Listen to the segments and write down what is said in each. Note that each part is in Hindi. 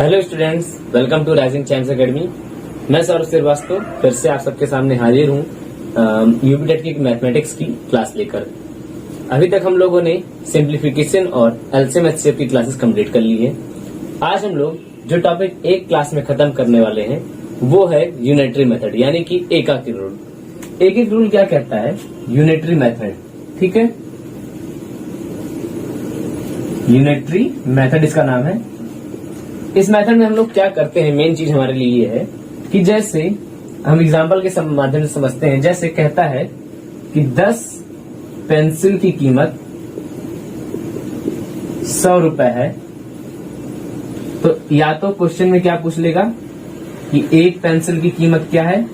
Hello students, welcome to rising champs academy. मैं सौरभ श्रीवास्तव फिर से आप सबके सामने हाजिर हूँ यूपीटेट की मैथमेटिक्स की क्लास लेकर। अभी तक हम लोगों ने सिंप्लीफिकेशन और एलसीएम एचसीएफ की क्लासेस कंप्लीट कर ली है। आज हम लोग जो टॉपिक एक क्लास में खत्म करने वाले हैं वो है यूनिटरी मेथड, यानी कि एकाकी रूल। एक रूल क्या कहता है? यूनिटरी मेथड, ठीक है। यूनिटरी मेथड इसका नाम है। इस मेथड में हम लोग क्या करते हैं, मेन चीज हमारे लिए ये है कि जैसे हम एग्जांपल के माध्यम से समझते हैं। जैसे कहता है कि 10 पेंसिल की कीमत 100 रुपए है, तो या तो क्वेश्चन में क्या पूछ लेगा कि एक पेंसिल की कीमत क्या है,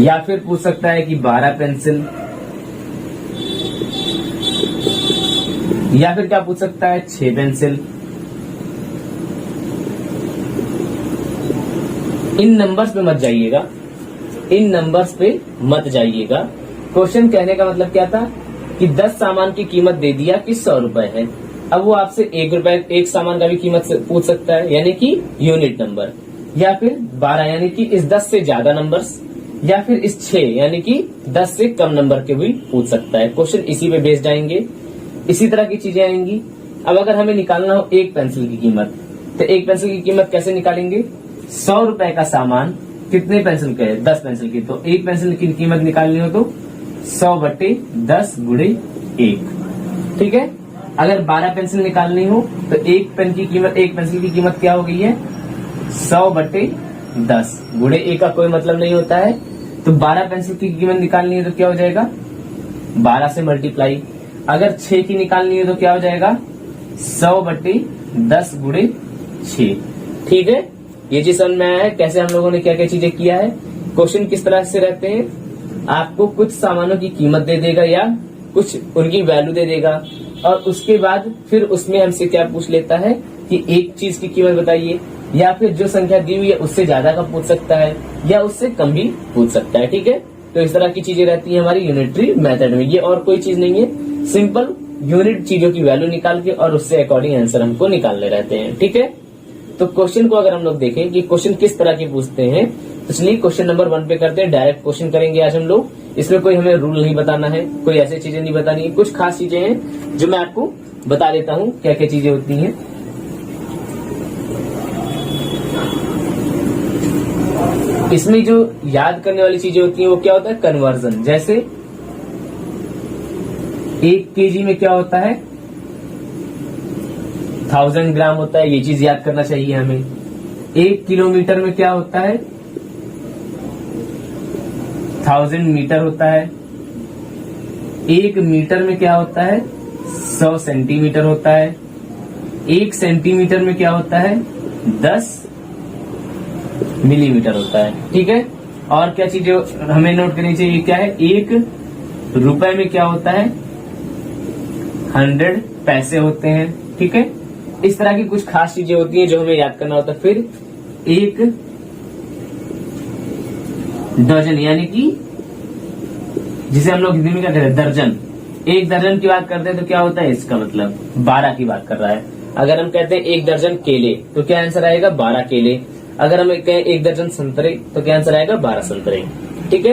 या फिर पूछ सकता है कि 12 पेंसिल, या फिर क्या पूछ सकता है 6 पेंसिल। इन नंबर्स पे मत जाइएगा, इन नंबर्स पे मत जाइएगा। क्वेश्चन कहने का मतलब क्या था कि 10 सामान की कीमत दे दिया कि 100 रुपए है। अब वो आपसे 1 रुपए एक सामान का भी कीमत पूछ सकता है, यानी कि यूनिट नंबर, या फिर 12 यानी कि इस 10 से ज्यादा नंबर्स, या फिर इस 6 यानी कि 10 से कम नंबर के भी पूछ सकता है। क्वेश्चन इसी पे बेस्ड आएंगे, इसी तरह की चीजें आएंगी। अब अगर हमें निकालना हो एक पेंसिल की कीमत, तो एक पेंसिल की कीमत कैसे निकालेंगे? 100 रुपए का सामान कितने पेंसिल का है? 10 पेंसिल की। तो एक पेंसिल की कीमत निकालनी हो तो 100/10 गुणे 1, ठीक है। अगर 12 पेंसिल निकालनी हो तो एक पेंसिल की कीमत क्या हो गई है? 100/10 गुणे 1 का कोई मतलब नहीं होता है। तो 12 पेंसिल की कीमत निकालनी है तो क्या हो जाएगा? 12 से मल्टीप्लाई। अगर 6 की निकालनी है तो क्या हो जाएगा? 100/10 गुणे 6, ठीक है। ये चीज समझ में आया है कैसे हम लोगों ने क्या क्या चीजें किया है। क्वेश्चन किस तरह से रहते हैं, आपको कुछ सामानों की कीमत दे देगा या कुछ उनकी वैल्यू दे देगा, और उसके बाद फिर उसमें हमसे क्या पूछ लेता है कि एक चीज की कीमत बताइए, या फिर जो संख्या दी हुई है उससे ज्यादा का पूछ सकता है या उससे कम भी पूछ सकता है, ठीक है। तो इस तरह की चीजें रहती है हमारी यूनिटरी मेथड में। ये और कोई चीज नहीं है, सिंपल यूनिट चीजों की वैल्यू निकाल के और उससे अकॉर्डिंग आंसर हमको निकालने रहते हैं, ठीक है। तो क्वेश्चन को अगर हम लोग देखें कि क्वेश्चन किस तरह के पूछते हैं, तो चलिए क्वेश्चन नंबर 1 पे करते हैं। डायरेक्ट क्वेश्चन करेंगे आज हम लोग। इसमें कोई हमें रूल नहीं बताना है, कोई ऐसी चीजें नहीं बतानी है। कुछ खास चीजें हैं जो मैं आपको बता देता हूँ क्या क्या चीजें होती हैं। इसमें जो याद करने वाली चीजें होती हैं वो क्या होता है? कन्वर्जन। जैसे 1 केजी में क्या होता है? 1000 ग्राम होता है, ये चीज याद करना चाहिए हमें। 1 किलोमीटर में क्या होता है? 1000 मीटर होता है। 1 मीटर में क्या होता है? 100 सेंटीमीटर होता है। 1 सेंटीमीटर में क्या होता है? 10 मिलीमीटर होता है, ठीक है। और क्या चीजें हमें नोट करनी चाहिए? क्या है? 1 रुपए में क्या होता है? 100 पैसे होते हैं, ठीक है। इस तरह की कुछ खास चीजें होती हैं जो हमें याद करना होता है। फिर 1 डजन, यानी कि जिसे हम लोग हिंदी में क्या कहते हैं? दर्जन। 1 दर्जन की बात करते हैं तो क्या होता है? इसका मतलब 12 की बात कर रहा है। अगर हम कहते हैं 1 दर्जन केले तो क्या आंसर आएगा? 12 केले। अगर हम कहें 1 दर्जन संतरे तो क्या आंसर आएगा? 12 संतरे, ठीक है।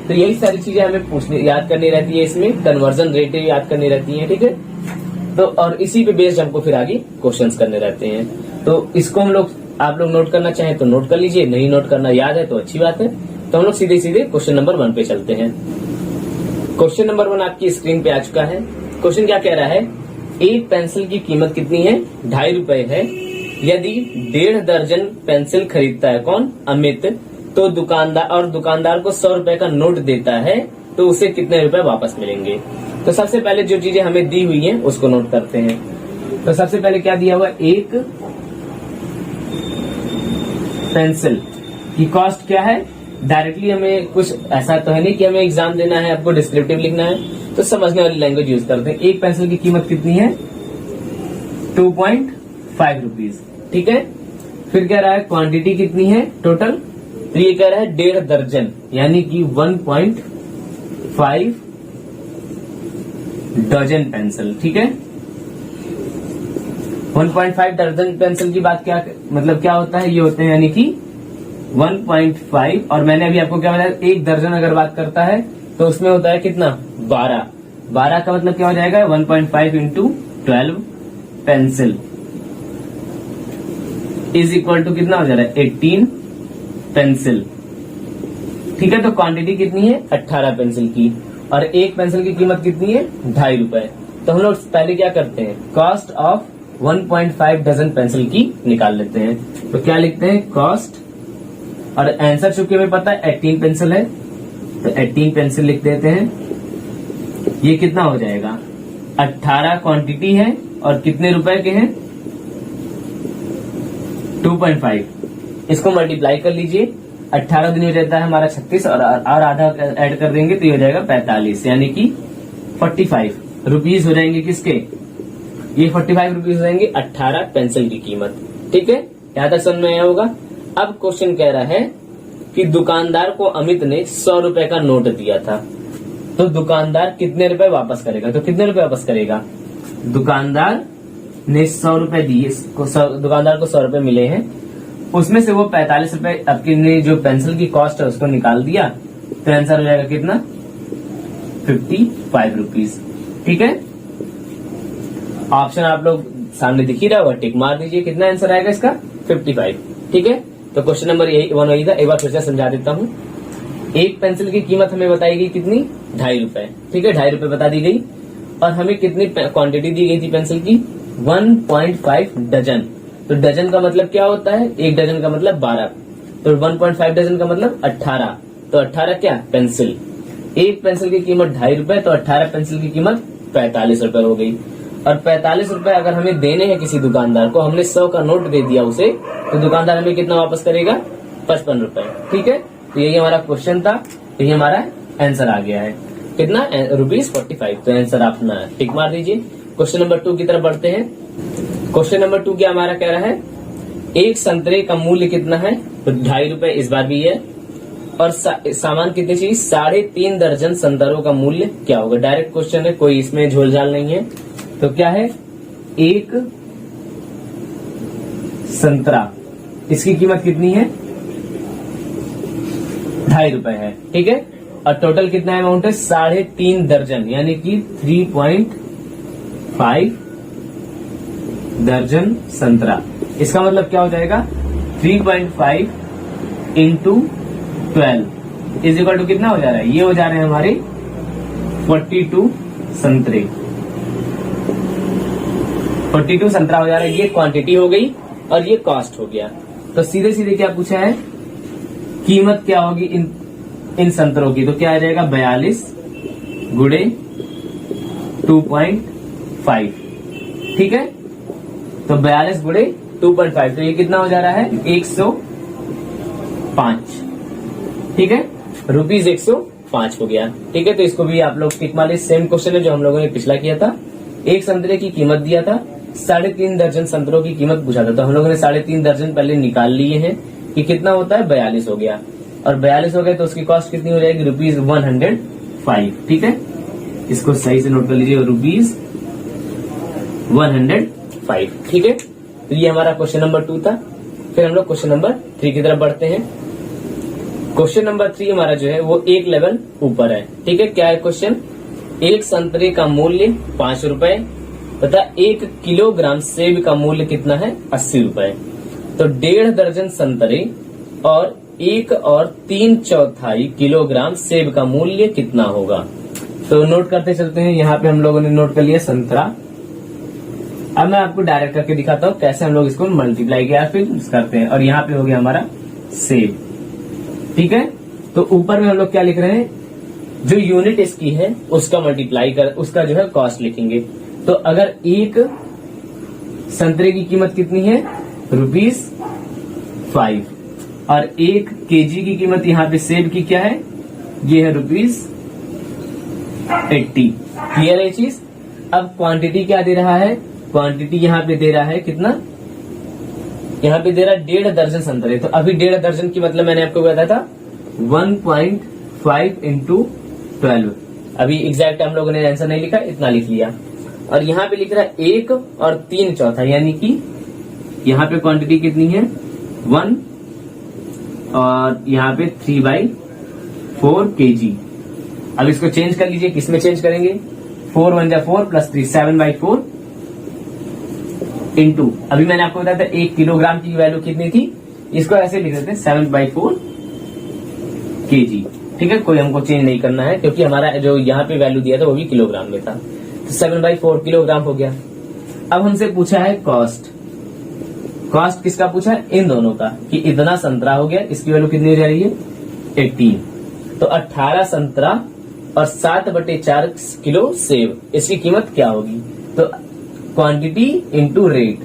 तो यही सारी चीजें हमें याद करनी रहती है। इसमें कन्वर्जन रेट याद करनी रहती है, ठीक है। तो और इसी पे बेस्ड हमको फिर आगे क्वेश्चंस करने रहते हैं। तो इसको आप लोग नोट करना चाहें तो नोट कर लीजिए, नहीं नोट करना याद है तो अच्छी बात है। तो हम लोग सीधे सीधे क्वेश्चन नंबर 1 पे चलते हैं। क्वेश्चन नंबर 1 आपकी स्क्रीन पे आ चुका है। क्वेश्चन क्या कह रहा है? एक पेंसिल की कीमत कितनी है? 2.5 रुपए है। यदि 1.5 दर्जन पेंसिल खरीदता है कौन? अमित, तो दुकानदार को 100 रुपए का नोट देता है तो उसे कितने रुपए वापस मिलेंगे? तो सबसे पहले जो चीजें हमें दी हुई हैं उसको नोट करते हैं। तो सबसे पहले क्या दिया हुआ है? एक पेंसिल की कॉस्ट क्या है? डायरेक्टली हमें कुछ ऐसा तो है नहीं कि हमें एग्जाम देना है, आपको डिस्क्रिप्टिव लिखना है, तो समझने वाली लैंग्वेज यूज करते हैं। एक पेंसिल की कीमत कितनी है? 2.5 रुपीज, ठीक है। फिर कह रहा है क्वांटिटी कितनी है टोटल? तो ये कह रहा है 1.5 दर्जन, यानी कि 1.5 डजन पेंसिल, ठीक है। 1.5 दर्जन पेंसिल की बात क्या मतलब क्या होता है, ये होते हैं यानी कि 1.5, और मैंने अभी आपको क्या बताया, एक दर्जन अगर बात करता है तो उसमें होता है कितना, 12 का मतलब क्या हो जाएगा, 1.5 into 12 pencil is equal to कितना हो जा रहा है, 18 पेंसिल। ठीक है, तो क्वांटिटी कितनी है, 18 पेंसिल की, और एक पेंसिल की कीमत कितनी है, 2.5 रुपए। तो हम लोग पहले क्या करते हैं, कॉस्ट ऑफ 1.5 डजन पेंसिल की निकाल लेते हैं। तो क्या लिखते हैं, कॉस्ट, और आंसर चूंकि हमें पता है 18 पेंसिल है, तो 18 पेंसिल लिख देते हैं। ये कितना हो जाएगा, 18 क्वांटिटी है और कितने रुपए के हैं, 2.5। इसको मल्टीप्लाई कर लीजिए, 18 दिन हो जाता है हमारा 36, और आधा ऐड कर देंगे तो ये हो जाएगा 45, यानी कि 45 रुपीज हो जाएंगे किसके, ये 45 रुपीज हो जाएंगे 18 पेंसिल की कीमत। ठीक है, यहां तक समझ में आया होगा। अब क्वेश्चन कह रहा है कि दुकानदार को अमित ने 100 रुपए का नोट दिया था, तो दुकानदार कितने रुपए वापस करेगा, तो कितने रुपए वापस करेगा, दुकानदार ने 100 रुपए दिए, दुकानदार को 100 रुपए मिले हैं, उसमें से वो 45 रुपए आपकी ने जो पेंसिल की कॉस्ट है उसको निकाल दिया, तो आंसर हो जाएगा कितना, 55 रुपीज। ठीक है, ऑप्शन आप लोग सामने दिख ही रहा होगा, टिक मार दीजिए, कितना आंसर आएगा इसका, 55। ठीक है, तो क्वेश्चन नंबर यही 1 वही था, एक बार फिर से समझा देता हूँ। एक पेंसिल की कीमत हमें बताई गई कितनी, 2.5 रुपए। ठीक है, 2.5 रुपए बता दी गई, और हमें कितनी क्वांटिटी दी गई थी पेंसिल की, 1.5 डजन। तो डजन का मतलब क्या होता है, एक डजन का मतलब 12, तो 1.5 डजन का मतलब 18, तो 18 क्या, पेंसिल। एक पेंसिल की कीमत 2.5 रुपए, तो 18 पेंसिल की कीमत 45 रुपए हो गई। और 45 रुपए अगर हमें देने हैं किसी दुकानदार को, हमने 100 का नोट दे दिया उसे, तो दुकानदार हमें कितना वापस करेगा, 55 रुपए। ठीक है, तो यही हमारा क्वेश्चन था, यही हमारा आंसर आ गया है, कितना, ₹45। तो आंसर आप ना टिक मार दीजिए। क्वेश्चन नंबर 2 की तरफ बढ़ते हैं। क्वेश्चन नंबर 2 क्या हमारा कह रहा है, एक संतरे का मूल्य कितना है, तो 2.5 रुपए इस बार भी है, और सामान कितनी चाहिए, 3.5 दर्जन संतरों का मूल्य क्या होगा। डायरेक्ट क्वेश्चन है, कोई इसमें झोलझाल नहीं है। तो क्या है, एक संतरा, इसकी कीमत कितनी है, 2.5 रुपए है। ठीक है, और टोटल कितना अमाउंट है, 3.5 दर्जन, यानी कि 3.5 दर्जन संतरा। इसका मतलब क्या हो जाएगा, 3.5 इंटू 12 इज इक्वल टू कितना हो जा रहा है, ये हो जा रहे हैं हमारे 42 संतरे, 42 संतरा हो जा रहा है। ये क्वांटिटी हो गई और ये कॉस्ट हो गया। तो सीधे सीधे क्या पूछा है, कीमत क्या होगी इन संतरों की, तो क्या आ जाएगा, 42 गुणे 2.5। ठीक है, तो 42 गुणे 2.5, तो ये कितना हो जा रहा है, 105। ठीक है, रुपीज 105 हो गया। ठीक है, तो इसको भी आप लोग टिक मार, सेम क्वेश्चन है जो हम लोगों ने पिछला किया था। एक संतरे की कीमत दिया था, 3.5 दर्जन संतरों की कीमत पूछा था, तो हम लोगों ने 3.5 दर्जन पहले निकाल लिए हैं कि कितना होता है, 42 हो गया, और 42 हो गया तो उसकी कॉस्ट कितनी हो जाएगी, ₹105। ठीक है, इसको सही से नोट कर लीजिए, ₹105। ठीक है, तो ये हमारा क्वेश्चन नंबर 2 था। फिर हम लोग क्वेश्चन नंबर 3 की तरफ बढ़ते हैं। क्वेश्चन नंबर 3 हमारा जो है वो एक लेवल ऊपर है। ठीक है, क्या है क्वेश्चन, एक संतरे का मूल्य 5 रुपए तथा 1 किलोग्राम सेब का मूल्य कितना है, 80 रुपए। तो 1.5 दर्जन संतरे और 1 और 3/4 किलोग्राम सेब का मूल्य कितना होगा। तो नोट करते चलते हैं। यहाँ पे हम लोगों ने नोट कर लिया संतरा। अब मैं आपको डायरेक्ट करके दिखाता हूँ कैसे हम लोग इसको मल्टीप्लाई किया फिर करते हैं। और यहाँ पे हो गया हमारा सेब। ठीक है, तो ऊपर में हम लोग क्या लिख रहे हैं, जो यूनिट इसकी है उसका मल्टीप्लाई कर उसका जो है कॉस्ट लिखेंगे। तो अगर एक संतरे की कीमत कितनी है, ₹5, और 1 केजी की कीमत यहाँ पे सेब की क्या है, ये है ₹80। क्लियर है ये चीज। अब क्वांटिटी क्या दे रहा है, क्वांटिटी यहाँ पे दे रहा है कितना, यहाँ पे दे रहा है 1.5 दर्जन संतरे। तो अभी 1.5 दर्जन की मतलब मैंने आपको बताया था 1.5 इंटू 12। अभी एग्जैक्ट हम लोगों ने आंसर नहीं लिखा, इतना लिख लिया। और यहाँ पे लिख रहा है 1 और 3 चौथा, यानी कि यहाँ पे क्वांटिटी कितनी है 1 और यहाँ पे 3/4 kg। अब इसको चेंज कर लीजिए, किसमें चेंज करेंगे 4 1 जा 4 प्लस 3 7/4 इंटू, अभी मैंने आपको बताया था 1 किलोग्राम की वैल्यू कितनी थी, इसको ऐसे लिख देते हैं 7/4 kg। ठीक है, कोई हमको चेंज नहीं करना है क्योंकि हमारा जो यहाँ पे वैल्यू दिया था वो भी किलोग्राम में था, तो 7/4 किलोग्राम हो गया। अब हमसे पूछा है कॉस्ट, कॉस्ट किसका पूछा है इन दोनों का, कि इतना संतरा हो गया, इसकी वैल्यू कितनी हो जा रही है 18, तो 18 संतरा और 7/4 किलो सेब, इसकी कीमत क्या होगी, तो क्वांटिटी इंटू रेट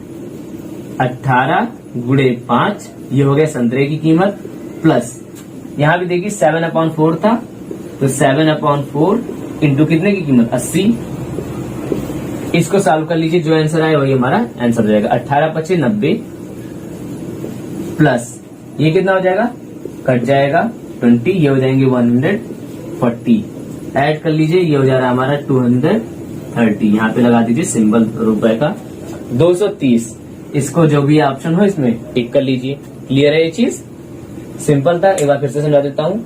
18 × 5 ये हो गया संतरे की कीमत, प्लस यहाँ भी देखिए 7/4 था, तो 7/4 इंटू कितने की कीमत 80, इसको सॉल्व कर लीजिए, जो आंसर आए वही हमारा आंसर हो जाएगा 18×5 = 90, प्लस ये कितना हो जाएगा कट जाएगा 20, ये हो जाएंगे 140, ऐड कर लीजिए, ये हो जा रहा है हमारा 230, यहाँ पे लगा दीजिए सिंबल रुपए का 230, इसको जो भी ऑप्शन हो इसमें टिक कर लीजिए। क्लियर है ये चीज, सिंपल था, एक बार फिर से समझा देता हूँ।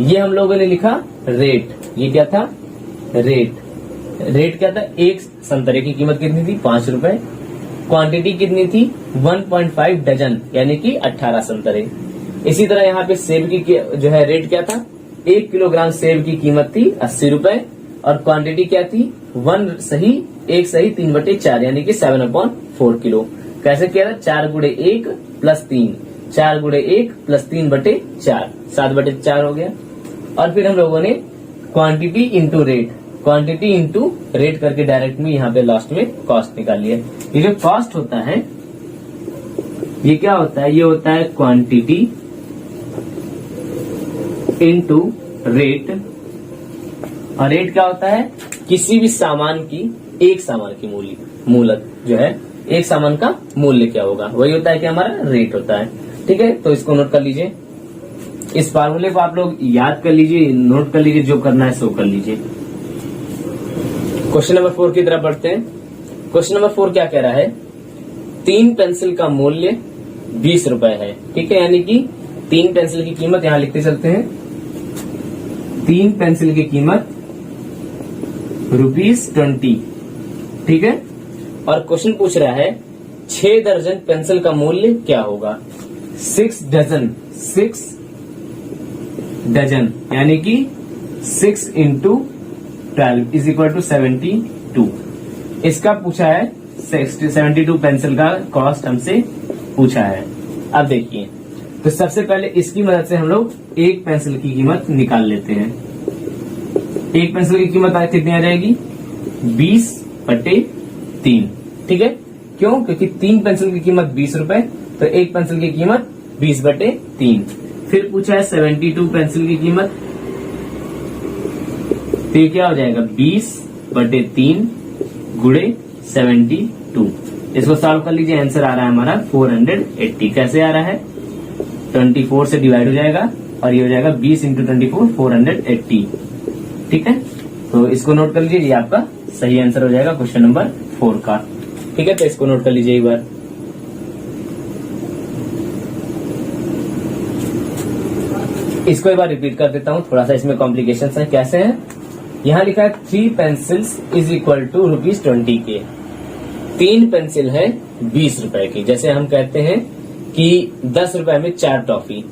ये हम लोगों ने लिखा रेट, ये क्या था रेट, रेट क्या था, एक संतरे की कीमत कितनी थी 5 रुपए, क्वांटिटी कितनी थी 1.5 डजन यानी कि 18 संतरे। इसी तरह यहाँ पे सेब की जो है रेट क्या था, 1 किलोग्राम सेब की कीमत थी 80 रुपए और क्वांटिटी क्या थी 1 सही 3/4 यानी कि 7/4 किलो। कैसे किया था 4 × 1 + 3, 4 × 1 + 3/4 7/4 हो गया। और फिर हम लोगों ने quantity into rate, quantity into rate करके डायरेक्ट में यहाँ पे लास्ट में कॉस्ट निकाल लिया। ये जो कॉस्ट होता है ये क्या होता है, ये होता है क्वांटिटी इंटू रेट, और रेट क्या होता है किसी भी सामान की, एक सामान की मूल्य जो है एक सामान का मूल्य क्या होगा वही होता है कि हमारा रेट होता है। ठीक है, तो इसको नोट कर लीजिए, इस फार्मूले को आप लोग याद कर लीजिए, नोट कर लीजिए, जो करना है सो कर लीजिए। क्वेश्चन नंबर 4 की तरफ बढ़ते हैं। क्वेश्चन नंबर 4 क्या कह रहा है, 3 पेंसिल का मूल्य 20 रुपए है। ठीक है, यानी कि 3 पेंसिल की कीमत यहां लिखते चलते हैं, 3 पेंसिल की कीमत ₹20। ठीक है, और क्वेश्चन पूछ रहा है 6 दर्जन पेंसिल का मूल्य क्या होगा, 6 डजन, 6 डजन यानी कि 6 × 12 = 72। इसका पूछा है 72 पेंसिल का कॉस्ट हमसे पूछा है। अब देखिए, तो सबसे पहले इसकी मदद से हम लोग एक पेंसिल की कीमत निकाल लेते हैं। एक पेंसिल की कीमत कितनी आ जाएगी 20/3। ठीक है, क्यों, क्योंकि 3 पेंसिल की कीमत 20 रुपए, तो एक पेंसिल की कीमत 20/3। फिर पूछा है 72 पेंसिल की कीमत, तो ये क्या हो जाएगा 20/3 × 72। इसको सॉल्व कर लीजिए, आंसर आ रहा है हमारा 480। कैसे आ रहा है 24 से डिवाइड हो जाएगा और ये हो जाएगा 20 × 24 480। ठीक है, तो इसको नोट कर लीजिए, ये आपका सही आंसर हो जाएगा क्वेश्चन नंबर 4 का। ठीक है, तो इसको नोट कर लीजिए एक बार। इसको एक बार रिपीट कर देता हूँ, थोड़ा सा इसमें कॉम्प्लिकेशंस हैं। कैसे हैं, यहाँ लिखा है 3 पेंसिल्स = ₹20 के, 3 पेंसिल है 20 रुपए की। जैसे हम कहते हैं कि 10 रुपए में 4 टॉफी,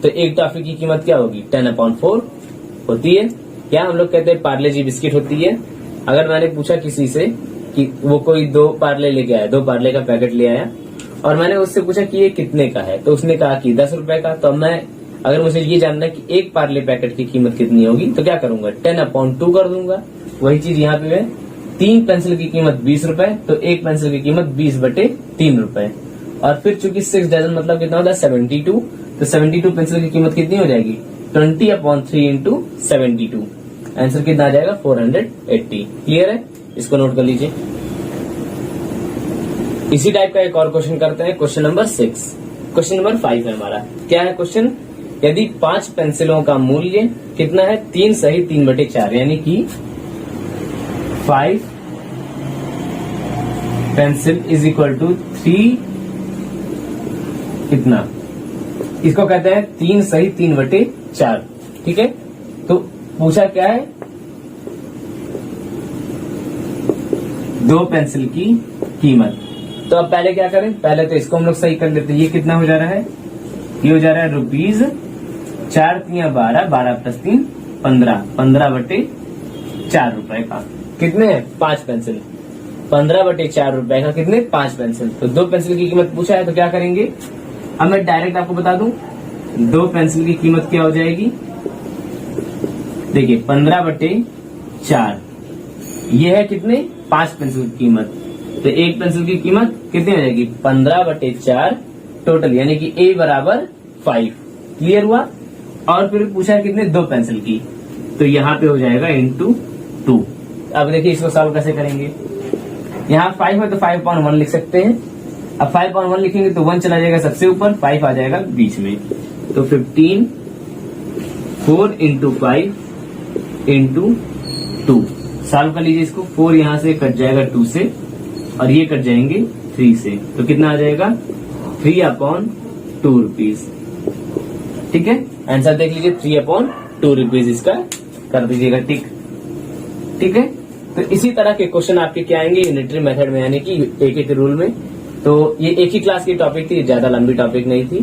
तो एक टॉफी की कीमत क्या होगी 10/4 होती है, या हम लोग कहते हैं पार्ले जी बिस्किट होती है। अगर मैंने पूछा किसी से कि वो कोई 2 पार्ले लेके आया, 2 पार्ले का पैकेट ले आया, और मैंने उससे पूछा कि ये कितने का है, तो उसने कहा कि 10 रुपए का, तो मैं अगर मुझे ये जानना है कि एक पार्ले पैकेट की कीमत कितनी होगी, तो क्या करूंगा 10/2 कर दूंगा। वही चीज यहाँ पे है, 3 पेंसिल की कीमत 20 रुपए, तो एक पेंसिल की कीमत 20/3 रुपए। और फिर चूंकि 6 डजन मतलब कितना होता है 72, तो 72 पेंसिल की कीमत कितनी हो जाएगी 20/3 × 72। आंसर कितना आ जाएगा 480। क्लियर है, इसको नोट कर लीजिए। इसी टाइप का एक और क्वेश्चन करते हैं, क्वेश्चन नंबर 6। क्वेश्चन नंबर 5 है हमारा। क्या है क्वेश्चन, यदि 5 पेंसिलों का मूल्य कितना है 3 सही 3/4 यानी कि 5 पेंसिल इज इक्वल टू 3 कितना, इसको कहते हैं 3 सही 3/4। ठीक है, तो पूछा क्या है, 2 पेंसिल की कीमत। तो अब पहले क्या करें, पहले तो इसको हम लोग सही कर लेते हैं। ये कितना हो जा रहा है, ये हो जा रहा है रुपीज 4 3 12, 12 + 3 15, 15/4 रुपए का कितने है 5 पेंसिल, 15/4 रुपए का कितने 5 पेंसिल। तो 2 पेंसिल की कीमत पूछा है, तो क्या करेंगे, अब मैं डायरेक्ट आपको बता दूं 2 पेंसिल की कीमत क्या हो जाएगी। देखिए 15/4 ये है कितने 5 पेंसिल की कीमत, तो 1 पेंसिल की कीमत कितनी हो जाएगी 15/4 टोटल, यानी कि A बराबर 5। क्लियर हुआ। और फिर पूछा है कितने 2 पेंसिल की, तो यहाँ पे हो जाएगा × 2। अब देखिए इसको सॉल्व कैसे करेंगे, यहाँ 5 है तो 5/1 लिख सकते हैं। अब 5/1 लिखेंगे तो 1 चला जाएगा सबसे ऊपर, 5 आ जाएगा बीच में, तो 15 4 × 5 × 2। सॉल्व कर लीजिए इसको, 4 यहां से कट जाएगा 2 से, और ये कट जाएंगे 3 से, तो कितना आ जाएगा 3/2 रुपीज। ठीक है, आंसर देख लीजिए 3/2 रुपीज, इसका कर दीजिएगा टिक। ठीक है, तो इसी तरह के क्वेश्चन आपके क्या आएंगे यूनिटरी मेथड में, यानी कि एक रूल में। तो ये एक ही क्लास की टॉपिक थी, ज्यादा लंबी टॉपिक नहीं थी।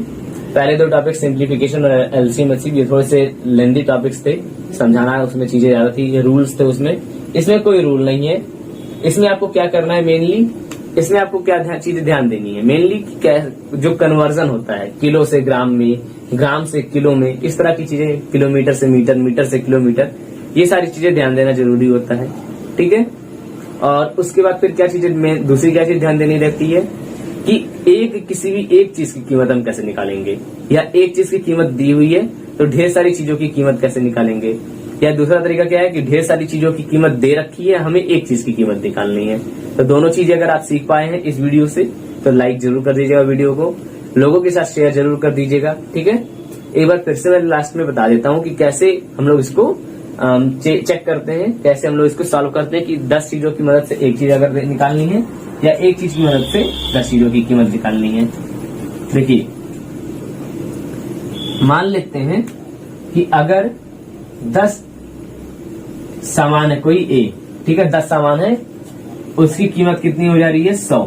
पहले 2 टॉपिक सिंप्लीफिकेशन और एलसीएम एचसीएफ, ये थोड़े से लेंदी टॉपिक्स थे, समझाना उसमें चीजें ज्यादा थी, ये रूल्स थे उसमें। इसमें कोई रूल नहीं है, इसमें आपको क्या करना है मेनली, इसमें आपको क्या चीजें ध्यान देनी है मेनली, जो कन्वर्जन होता है किलो से ग्राम में, ग्राम से किलो में, इस तरह की चीजें, किलोमीटर से मीटर, मीटर से किलोमीटर, ये सारी चीजें ध्यान देना जरूरी होता है। ठीक है, और उसके बाद फिर क्या चीजें में दूसरी क्या चीज ध्यान देनी रहती है कि किसी भी एक चीज की कीमत हम कैसे निकालेंगे, या एक चीज की कीमत दी हुई है तो ढेर सारी चीजों की कीमत कैसे निकालेंगे, या दूसरा तरीका क्या है कि ढेर सारी चीजों की कीमत दे रखी है, हमें एक चीज की कीमत निकालनी है। तो दोनों चीजें अगर आप सीख पाए हैं इस वीडियो से, तो लाइक जरूर कर दीजिएगा वीडियो को, लोगों के साथ शेयर जरूर कर दीजिएगा। ठीक है, एक बार फिर से मैं लास्ट में बता देता हूँ कि कैसे हम लोग इसको चेक करते हैं, कैसे हम लोग इसको सॉल्व करते हैं कि 10 चीजों की मदद से एक चीज अगर निकालनी है, या एक चीज की मदद से 10 चीजों की कीमत निकालनी है। देखिए मान लेते हैं कि अगर 10 सामान है कोई ए, ठीक है 10 सामान है, उसकी कीमत कितनी हो जा रही है 100।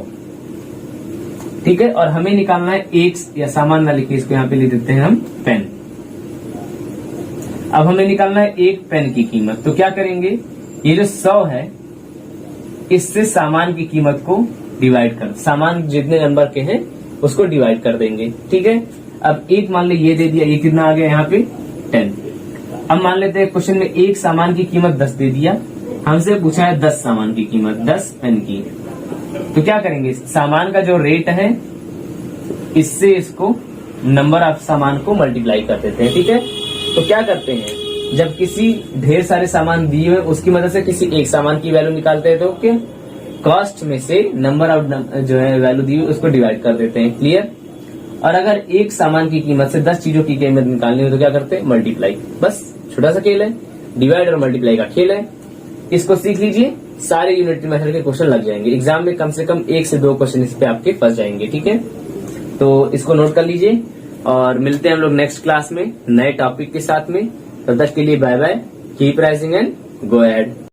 ठीक है, और हमें निकालना है एक, या सामान ना लिखे इसको यहाँ पे लिख देते हैं हम पेन। अब हमें निकालना है एक पेन की कीमत, तो क्या करेंगे, ये जो 100 है इससे सामान की कीमत को डिवाइड कर, सामान जितने नंबर के हैं उसको डिवाइड कर देंगे। ठीक है, अब एक मान ले ये दे दिया, ये कितना आ गया यहाँ पे 10। अब मान लेते हैं क्वेश्चन में एक सामान की कीमत 10 दे दिया, हमसे पूछा है 10 सामान की कीमत, 10 पेन की। तो क्या करेंगे, सामान का जो रेट है इससे इसको नंबर ऑफ सामान को मल्टीप्लाई कर देते हैं। ठीक है, तो क्या करते हैं, जब किसी ढेर सारे सामान दिए हुए उसकी मदद से किसी एक सामान की वैल्यू निकालते हैं, तो क्या कॉस्ट में से नंबर ऑफ जो है वैल्यू दी हुई उसको डिवाइड कर देते हैं। क्लियर। और अगर एक सामान की कीमत से 10 चीजों की कीमत निकालनी हो तो क्या करते हैं, मल्टीप्लाई। बस छोटा सा खेल है, डिवाइड और मल्टीप्लाई का खेल है। इसको सीख लीजिए, सारे यूनिटरी मेथड के क्वेश्चन लग जाएंगे एग्जाम में, कम से कम 1 से 2 क्वेश्चन इस पे आपके फंस जाएंगे। ठीक है, तो इसको नोट कर लीजिए, और मिलते हैं हम लोग नेक्स्ट क्लास में नए टॉपिक के साथ में। तब तक के लिए bye bye, keep rising and go ahead.